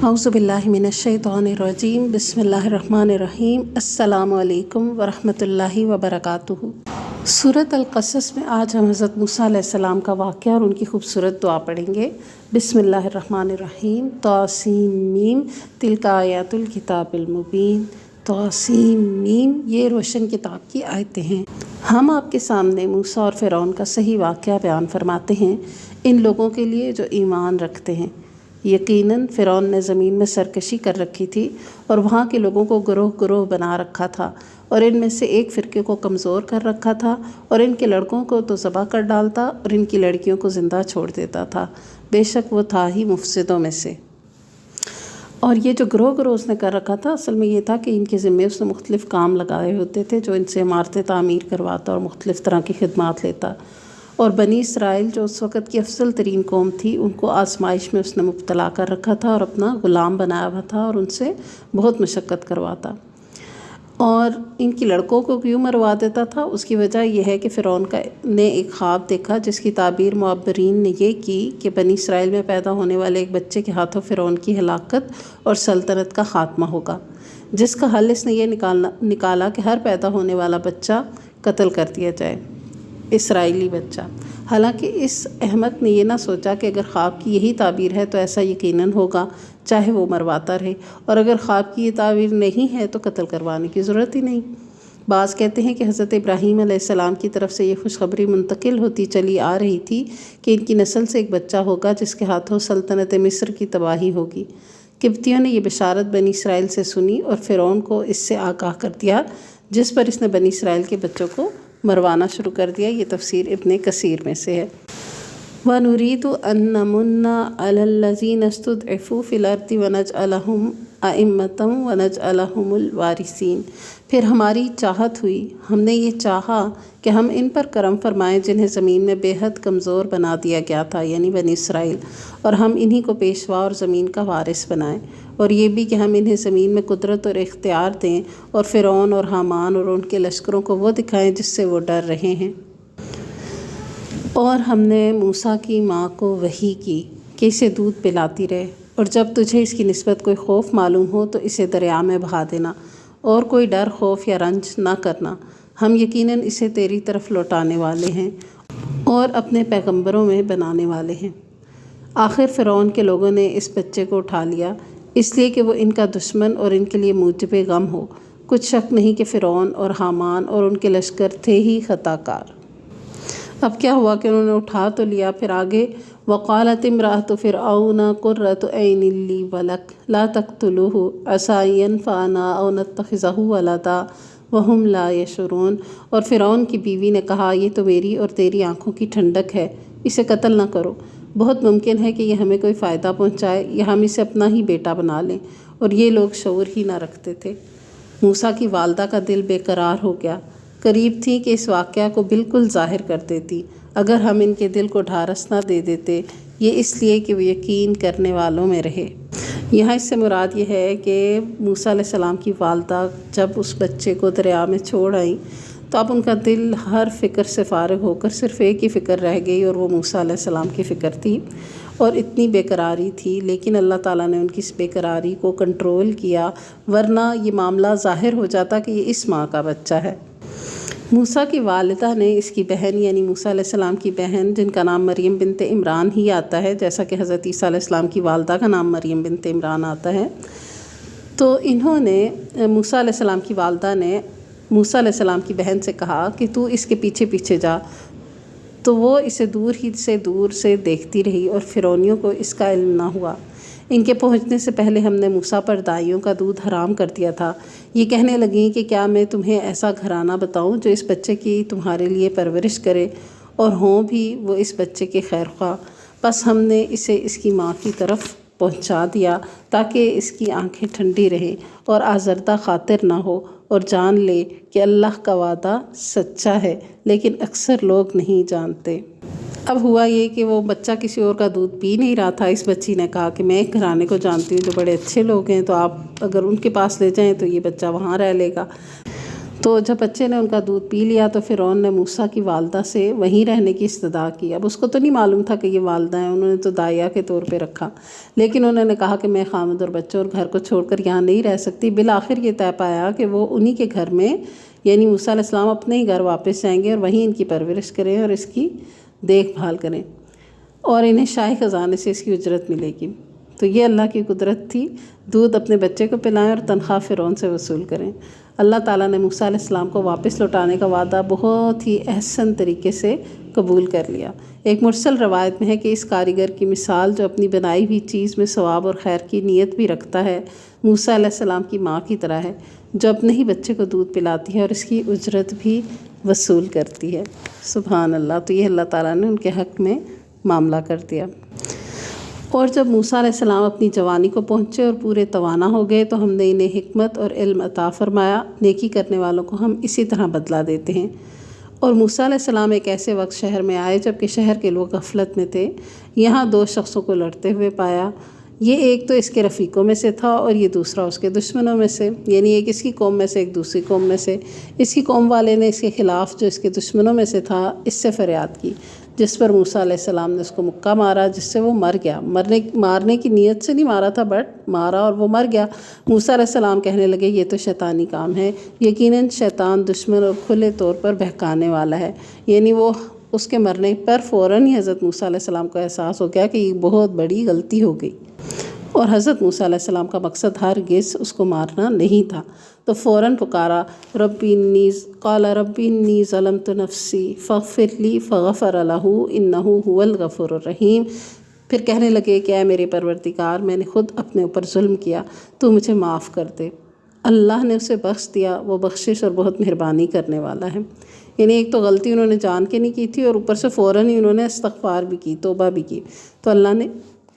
اعوذ باللہ من الشیطان الرجیم بسم اللہ الرحمن الرحیم السلام علیکم ورحمۃ اللہ وبرکاتہ۔ سورۃ القصص میں آج ہم حضرت موسیٰ علیہ السلام کا واقعہ اور ان کی خوبصورت دعا پڑھیں گے۔ بسم اللہ الرحمن الرحیم۔ طاسیم تلک آیات الکتاب المبین۔ طاسیم یہ روشن کتاب کی آیتیں ہیں۔ ہم آپ کے سامنے موسیٰ اور فرعون کا صحیح واقعہ بیان فرماتے ہیں ان لوگوں کے لیے جو ایمان رکھتے ہیں۔ یقیناً فرعون نے زمین میں سرکشی کر رکھی تھی اور وہاں کے لوگوں کو گروہ گروہ بنا رکھا تھا اور ان میں سے ایک فرقے کو کمزور کر رکھا تھا اور ان کے لڑکوں کو تو ذبح کر ڈالتا اور ان کی لڑکیوں کو زندہ چھوڑ دیتا تھا۔ بے شک وہ تھا ہی مفسدوں میں سے۔ اور یہ جو گروہ گروہ اس نے کر رکھا تھا، اصل میں یہ تھا کہ ان کے ذمے اس نے مختلف کام لگائے ہوتے تھے، جو ان سے عمارتیں تعمیر کرواتا اور مختلف طرح کی خدمات لیتا۔ اور بنی اسرائیل جو اس وقت کی افضل ترین قوم تھی، ان کو آزمائش میں اس نے مبتلا کر رکھا تھا اور اپنا غلام بنایا ہوا تھا اور ان سے بہت مشقت کرواتا۔ اور ان کی لڑکوں کو کیوں مروا دیتا تھا؟ اس کی وجہ یہ ہے کہ فرعون نے ایک خواب دیکھا جس کی تعبیر معبرین نے یہ کی کہ بنی اسرائیل میں پیدا ہونے والے ایک بچے کے ہاتھوں فرعون کی ہلاکت اور سلطنت کا خاتمہ ہوگا، جس کا حل اس نے یہ نکالا کہ ہر پیدا ہونے والا بچہ قتل کر دیا جائے، اسرائیلی بچہ۔ حالانکہ اس احمق نے یہ نہ سوچا کہ اگر خواب کی یہی تعبیر ہے تو ایسا یقیناً ہوگا، چاہے وہ مرواتا رہے، اور اگر خواب کی یہ تعبیر نہیں ہے تو قتل کروانے کی ضرورت ہی نہیں۔ بعض کہتے ہیں کہ حضرت ابراہیم علیہ السلام کی طرف سے یہ خوشخبری منتقل ہوتی چلی آ رہی تھی کہ ان کی نسل سے ایک بچہ ہوگا جس کے ہاتھوں سلطنت مصر کی تباہی ہوگی۔ قبطیوں نے یہ بشارت بنی اسرائیل سے سنی اور فرعون کو اس سے آگاہ کر دیا، جس پر اس نے بنی اسرائیل کے بچوں کو مروانا شروع کر دیا۔ یہ تفسیر ابن کثیر میں سے ہے۔ وَنُرِيدُ أَن نَّمُنَّ عَلَى الَّذِينَ اسْتُضْعِفُوا فِي الْأَرْضِ وَنَجْعَلَهُمْ أَئِمَّةً وَنَجْعَلَهُمُ الْوَارِثِينَ۔ پھر ہماری چاہت ہوئی، ہم نے یہ چاہا کہ ہم ان پر کرم فرمائیں جنہیں زمین میں بے حد کمزور بنا دیا گیا تھا، یعنی بنی اسرائیل، اور ہم انہی کو پیشوا اور زمین کا وارث بنائیں، اور یہ بھی کہ ہم انہیں زمین میں قدرت اور اختیار دیں اور فرعون اور حامان اور ان کے لشکروں کو وہ دکھائیں جس سے وہ ڈر رہے ہیں۔ اور ہم نے موسیٰ کی ماں کو وحی کی کہ اسے دودھ پلاتی رہے، اور جب تجھے اس کی نسبت کوئی خوف معلوم ہو تو اسے دریا میں بہا دینا، اور کوئی ڈر، خوف یا رنج نہ کرنا، ہم یقیناً اسے تیری طرف لوٹانے والے ہیں اور اپنے پیغمبروں میں بنانے والے ہیں۔ آخر فرعون کے لوگوں نے اس بچے کو اٹھا لیا، اس لیے کہ وہ ان کا دشمن اور ان کے لیے موجب غم ہو۔ کچھ شک نہیں کہ فرعون اور حامان اور ان کے لشکر تھے ہی خطا کار۔ اب کیا ہوا کہ انہوں نے اٹھا تو لیا، پھر آگے وقالت امرأۃ فرعون قرۃ عین لی ولک لا تقتلوہ عسیٰ ان ینفعنا او نتخذہ ولدا وہم لا یشعرون۔ اور فرعون کی بیوی نے کہا، یہ تو میری اور تیری آنکھوں کی ٹھنڈک ہے، اسے قتل نہ کرو، بہت ممکن ہے کہ یہ ہمیں کوئی فائدہ پہنچائے یا ہم اسے اپنا ہی بیٹا بنا لیں۔ اور یہ لوگ شعور ہی نہ رکھتے تھے۔ موسیٰ کی والدہ کا دل بے قرار ہو گیا، قریب تھی کہ اس واقعہ کو بالکل ظاہر کر دیتی اگر ہم ان کے دل کو ڈھارس نہ دے دیتے، یہ اس لیے کہ وہ یقین کرنے والوں میں رہے۔ یہاں اس سے مراد یہ ہے کہ موسیٰ علیہ السلام کی والدہ جب اس بچے کو دریا میں چھوڑ آئیں تو اب ان کا دل ہر فکر سے فارغ ہو کر صرف ایک ہی فکر رہ گئی، اور وہ موسیٰ علیہ السلام کی فکر تھی، اور اتنی بے قراری تھی۔ لیکن اللہ تعالیٰ نے ان کی اس بے قراری کو کنٹرول کیا، ورنہ یہ معاملہ ظاہر ہو جاتا کہ یہ اس ماں کا بچہ ہے۔ موسیٰ کی والدہ نے اس کی بہن یعنی موسیٰ علیہ السلام کی بہن، جن کا نام مریم بنت عمران ہی آتا ہے، جیسا کہ حضرت عیسیٰ علیہ السلام کی والدہ کا نام مریم بنت عمران آتا ہے، تو انہوں نے موسیٰ علیہ السلام کی والدہ نے موسیٰ علیہ السلام کی بہن سے کہا کہ تو اس کے پیچھے پیچھے جا، تو وہ اسے دور سے دیکھتی رہی اور فرعونیوں کو اس کا علم نہ ہوا۔ ان کے پہنچنے سے پہلے ہم نے موسیٰ پر دائیوں کا دودھ حرام کر دیا تھا۔ یہ کہنے لگیں کہ کیا میں تمہیں ایسا گھرانہ بتاؤں جو اس بچے کی تمہارے لیے پرورش کرے اور ہوں بھی وہ اس بچے کے خیر خواہ۔ بس ہم نے اسے اس کی ماں کی طرف پہنچا دیا تاکہ اس کی آنکھیں ٹھنڈی رہیں اور آزردہ خاطر نہ ہو اور جان لے کہ اللہ کا وعدہ سچا ہے، لیکن اکثر لوگ نہیں جانتے۔ اب ہوا یہ کہ وہ بچہ کسی اور کا دودھ پی نہیں رہا تھا۔ اس بچی نے کہا کہ میں ایک گھرانے کو جانتی ہوں جو بڑے اچھے لوگ ہیں، تو آپ اگر ان کے پاس لے جائیں تو یہ بچہ وہاں رہ لے گا۔ تو جب بچے نے ان کا دودھ پی لیا تو فرعون نے موسیٰ کی والدہ سے وہیں رہنے کی استدعا کی۔ اب اس کو تو نہیں معلوم تھا کہ یہ والدہ ہیں، انہوں نے تو دائیا کے طور پہ رکھا، لیکن انہوں نے کہا کہ میں خامد اور بچوں اور گھر کو چھوڑ کر یہاں نہیں رہ سکتی۔ بالآخر یہ طے پایا کہ وہ انہی کے گھر میں، یعنی موسیٰ علیہ السلام اپنے ہی گھر واپس جائیں گے اور وہیں ان کی پرورش کریں اور اس کی دیکھ بھال کریں، اور انہیں شاہی خزانے سے اس کی اجرت ملے گی۔ تو یہ اللہ کی قدرت تھی، دودھ اپنے بچے کو پلائیں اور تنخواہ فرعون سے وصول کریں۔ اللہ تعالیٰ نے موسیٰ علیہ السلام کو واپس لوٹانے کا وعدہ بہت ہی احسن طریقے سے قبول کر لیا۔ ایک مرسل روایت میں ہے کہ اس کاریگر کی مثال جو اپنی بنائی ہوئی چیز میں ثواب اور خیر کی نیت بھی رکھتا ہے، موسیٰ علیہ السلام کی ماں کی طرح ہے جو اپنے ہی بچے کو دودھ پلاتی ہے اور اس کی اجرت بھی وصول کرتی ہے۔ سبحان اللہ۔ تو یہ اللہ تعالیٰ نے ان کے حق میں معاملہ کر دیا۔ اور جب موسیٰ علیہ السلام اپنی جوانی کو پہنچے اور پورے توانا ہو گئے تو ہم نے انہیں حکمت اور علم عطا فرمایا۔ نیکی کرنے والوں کو ہم اسی طرح بدلہ دیتے ہیں۔ اور موسیٰ علیہ السلام ایک ایسے وقت شہر میں آئے جب کہ شہر کے لوگ غفلت میں تھے۔ یہاں 2 شخصوں کو لڑتے ہوئے پایا، یہ ایک تو اس کے رفیقوں میں سے تھا اور یہ دوسرا اس کے دشمنوں میں سے، یعنی ایک اس کی قوم میں سے ایک دوسری قوم میں سے۔ اس کی قوم والے نے اس کے خلاف جو اس کے دشمنوں میں سے تھا اس سے فریاد کی، جس پر موسیٰ علیہ السلام نے اس کو مکہ مارا جس سے وہ مر گیا۔ مارنے کی نیت سے نہیں مارا تھا، بٹ مارا اور وہ مر گیا۔ موسیٰ علیہ السلام کہنے لگے یہ تو شیطانی کام ہے، یقیناً شیطان دشمن اور کھلے طور پر بہکانے والا ہے۔ یعنی وہ اس کے مرنے پر فوراً ہی حضرت موسیٰ علیہ السلام کو احساس ہو گیا کہ یہ بہت بڑی غلطی ہو گئی، اور حضرت موسیٰ علیہ السلام کا مقصد ہرگز اس کو مارنا نہیں تھا۔ تو فوراً پکارا، قال ربی انی ظلمت نفسی فاغفر لی فغفر لہ انہ هو الغفور الرحیم۔ پھر کہنے لگے کہ اے میرے پروردگار، میں نے خود اپنے اوپر ظلم کیا، تو مجھے معاف کر دے۔ اللہ نے اسے بخش دیا، وہ بخشش اور بہت مہربانی کرنے والا ہے۔ یعنی ایک تو غلطی انہوں نے جان کے نہیں کی تھی اور اوپر سے فوراً ہی انہوں نے استغفار بھی کی، توبہ بھی کی، تو اللہ نے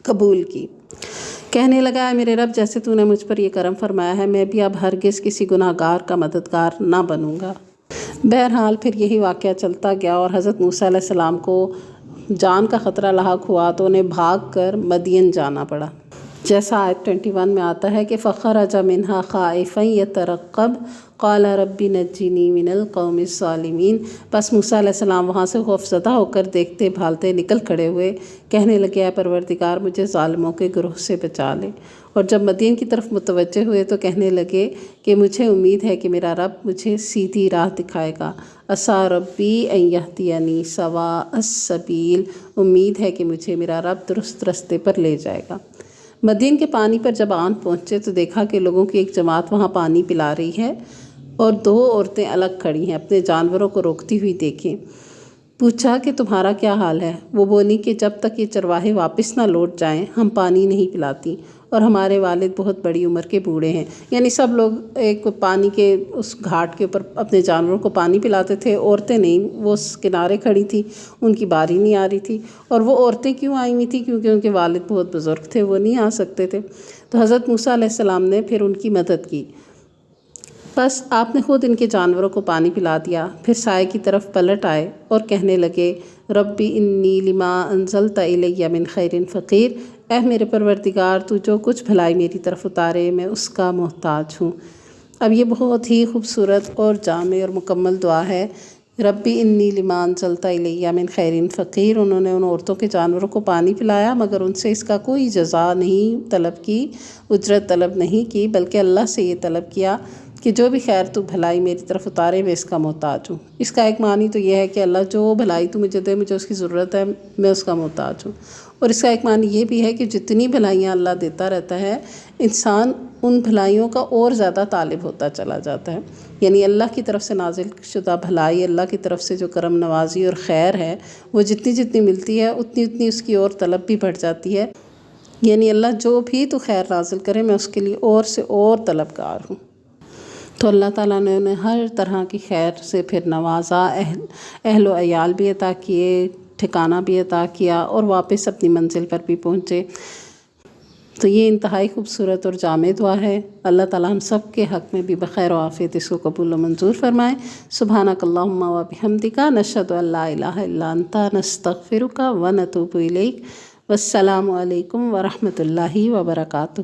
قبول کی۔ کہنے لگا، اے میرے رب، جیسے تو نے مجھ پر یہ کرم فرمایا ہے، میں بھی اب ہرگز کسی گناہ گار کا مددگار نہ بنوں گا۔ بہرحال پھر یہی واقعہ چلتا گیا اور حضرت موسیٰ علیہ السلام کو جان کا خطرہ لاحق ہوا تو انہیں بھاگ کر مدین جانا پڑا، جیسا آیت 21 میں آتا ہے کہ فَخَرَجَ مِنْهَا خَائِفًا يَتَرَقَّبُ قَالَ رَبِّ نَجِّنِي مِنَ الْقَوْمِ الظَّالِمِينَ۔ بس موسیٰ علیہ السلام وہاں سے خوفزدہ ہو کر دیکھتے بھالتے نکل کھڑے ہوئے، کہنے لگے، اے پروردگار، مجھے ظالموں کے گروہ سے بچا لے۔ اور جب مدین کی طرف متوجہ ہوئے تو کہنے لگے کہ مجھے امید ہے کہ میرا رب مجھے سیدھی راہ دکھائے گا۔ عسیٰ ربی ان یہدینی سواء السبیل، امید ہے کہ مجھے میرا رب درست رستے پر لے جائے گا۔ مدین کے پانی پر جب آن پہنچے تو دیکھا کہ لوگوں کی ایک جماعت وہاں پانی پلا رہی ہے اور 2 عورتیں الگ کھڑی ہیں، اپنے جانوروں کو روکتی ہوئی دیکھیں۔ پوچھا کہ تمہارا کیا حال ہے؟ وہ بولی کہ جب تک یہ چرواہے واپس نہ لوٹ جائیں ہم پانی نہیں پلاتی، اور ہمارے والد بہت بڑی عمر کے بوڑھے ہیں۔ یعنی سب لوگ ایک پانی کے اس گھاٹ کے اوپر اپنے جانوروں کو پانی پلاتے تھے، عورتیں نہیں، وہ اس کنارے کھڑی تھی، ان کی باری نہیں آ رہی تھی۔ اور وہ عورتیں کیوں آئی ہوئی تھیں؟ کیونکہ ان کے والد بہت بزرگ تھے، وہ نہیں آ سکتے تھے۔ تو حضرت موسیٰ علیہ السلام نے پھر ان کی مدد کی، بس آپ نے خود ان کے جانوروں کو پانی پلا دیا۔ پھر سائے کی طرف پلٹ آئے اور کہنے لگے، ربی انی لما انزلت الی من خیر فقیر، اے میرے پروردگار، تو جو کچھ بھلائی میری طرف اتارے میں اس کا محتاج ہوں۔ اب یہ بہت ہی خوبصورت اور جامع اور مکمل دعا ہے، ربی انی لما انزلت الی من خیر فقیر۔ انہوں نے ان عورتوں کے جانوروں کو پانی پلایا مگر ان سے اس کا کوئی جزا نہیں طلب کی، اجرت طلب نہیں کی، بلکہ اللہ سے یہ طلب کیا کہ جو بھی خیر تو بھلائی میری طرف اتارے میں اس کا محتاج ہوں۔ اس کا ایک معنی تو یہ ہے کہ اللہ جو بھلائی تو مجھے دے، مجھے اس کی ضرورت ہے، میں اس کا محتاج ہوں۔ اور اس کا ایک معنی یہ بھی ہے کہ جتنی بھلائیاں اللہ دیتا رہتا ہے، انسان ان بھلائیوں کا اور زیادہ طالب ہوتا چلا جاتا ہے۔ یعنی اللہ کی طرف سے نازل شدہ بھلائی، اللہ کی طرف سے جو کرم نوازی اور خیر ہے، وہ جتنی جتنی ملتی ہے اتنی اتنی اس کی اور طلب بھی بڑھ جاتی ہے۔ یعنی اللہ جو بھی تو خیر نازل کرے میں اس کے لیے اور سے اور طلبگار ہوں۔ تو اللہ تعالیٰ نے انہیں ہر طرح کی خیر سے پھر نوازا، اہل و عیال بھی عطا کیے، ٹھکانہ بھی عطا کیا، اور واپس اپنی منزل پر بھی پہنچے۔ تو یہ انتہائی خوبصورت اور جامع دعا ہے۔ اللہ تعالیٰ ہم سب کے حق میں بھی بخیر و عافیت اس کو قبول و منظور فرمائے۔ سبحانک اللہم و بحمدک، نشہد ان لا الہ الا انت، نستغفرک و نتوب الیک۔ والسلام علیکم ورحمۃ اللہ وبرکاتہ۔